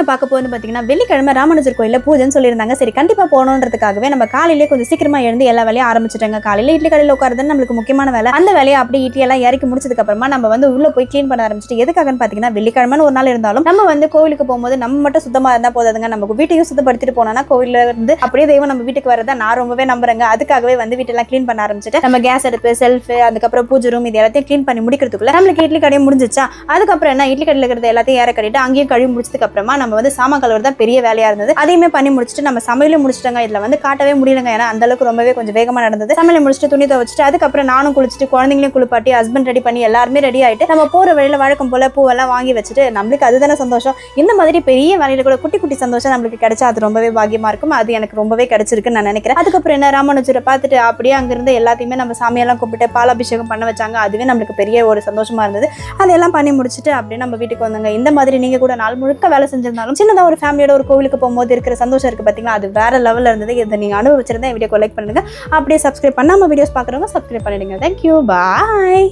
வீடியோல பார்க்க போது பாத்தீங்கன்னா வெள்ளிக்கிழமை ராமானுஜர் கோயில்ல பூஜைன்னு சொல்லியிருந்தாங்க. சரி கண்டிப்பா போகணுன்றதுக்காகவே நம்ம காலையிலேயே கொஞ்சம் சீக்கிரமா எழுந்து எல்லா வேலையும் ஆரம்பிச்சிட்டாங்க. காலையில இட்லி கடையில் உட்காருறது நம்மளுக்கு முக்கியமான வேலை. அந்த வேலையை அப்படியே இட்லி எல்லாம் இறக்கி முடிச்சதுக்கு அப்புறமா நம்ம வந்து உள்ள போய் கிளீன் பண்ண ஆரம்பிச்சிட்டு எதுக்காகன்னு பாத்தீங்கன்னா வெள்ளிக்கிழமைன்னு ஒரு நாள் இருந்தாலும் நம்ம வந்து கோவிலுக்கு போகும்போது நம்ம மட்டும் சுத்தமா இருந்தா போதாதுங்க. நம்ம வீட்டையும் சுத்தப்படுத்திட்டு போனோம்னா கோவில்ல இருந்து அப்படியே தெய்வம் நம்ம வீட்டுக்கு வரதை நான் ரொம்பவே நம்புறேங்க. அதுக்காகவே வந்து வீட்டெல்லாம் கிளீன் பண்ண ஆரம்பிச்சிட்டு நம்ம கேஸ் அடுப்பு செல்ஃப் அதுக்கப்புறம் பூஜை ரூம் இது எல்லாத்தையும் கிளீன் பண்ணி முடிக்கிறதுக்குள்ள நம்மளுக்கு இட்லி கடையும் முடிஞ்சிச்சா. அதுக்கப்புறம் என்ன இட்லி கடையில் இருக்கிறது எல்லாத்தையும் ஏற கட்டிட்டு அங்கேயும் கழுவி முடிச்சதுக்கு அப்புறமா நம்ம வந்து சாமான் கழுவுறது தான் பெரிய வேலையா இருந்தது. அதையுமே பண்ணி முடிச்சுட்டு நம்ம சமையலும் முடிச்சிட்டோங்க. இதுல வந்து காட்டவே முடியலங்க. ஏன்னா அந்த அளவுக்கு ரொம்பவே கொஞ்சம் வேகமா நடந்தது. சமையல முடிச்சுட்டு துணி துவைச்சிட்டு அதுக்கப்புறம் நானும் குளிச்சுட்டு குழந்தைங்களையும் குளிப்பாட்டி ஹஸ்பண்ட் ரெடி பண்ணி எல்லாருமே ரெடி ஆயிட்டு நம்ம போற வழியில வழக்கம் போல பூவெல்லாம் வாங்கி வச்சுட்டு நம்மளுக்கு அதுதானே சந்தோஷம். இந்த மாதிரி பெரிய வேலையில கூட குட்டி குட்டி சந்தோஷம் நம்மளுக்கு கிடைச்சா அது ரொம்பவே பாக்கியமா இருக்கும். அது எனக்கு ரொம்பவே கிடைச்சிருக்குன்னு நான் நினைக்கிறேன். அதுக்கப்புறம் என்ன ராமானுஜரை பார்த்துட்டு அப்படியே அங்கிருந்து எல்லாத்தையுமே நம்ம சாமியெல்லாம் கூப்பிட்டு பாலாபிஷேகம் பண்ண வச்சாங்க. அதுவே நம்மளுக்கு பெரிய ஒரு சந்தோஷமா இருந்தது. அதெல்லாம் பண்ணி முடிச்சுட்டு அப்படியே நம்ம வீட்டுக்கு வந்தாங்க. இந்த மாதிரி நீங்க கூட நாள் முழுக்க வேலை செஞ்சிருந்தாலும் சின்னதா ஒரு ஃபேமிலியோட ஒரு கோவிலுக்கு போகும்போது இருக்கிற சந்தோஷம் இருக்கு பாத்தீங்களா, அது வேற லெவல்ல இருந்தது. இதை நீங்க அனுபவிச்சிருந்தா வீடியோ லைக் பண்ணுங்க. அப்படியே சப்ஸ்கிரைப் பண்ணாம வீடியோஸ் பாக்குறவங்க சப்ஸ்கிரைப் பண்ணிடுங்க. தேங்க்யூ, பாய்.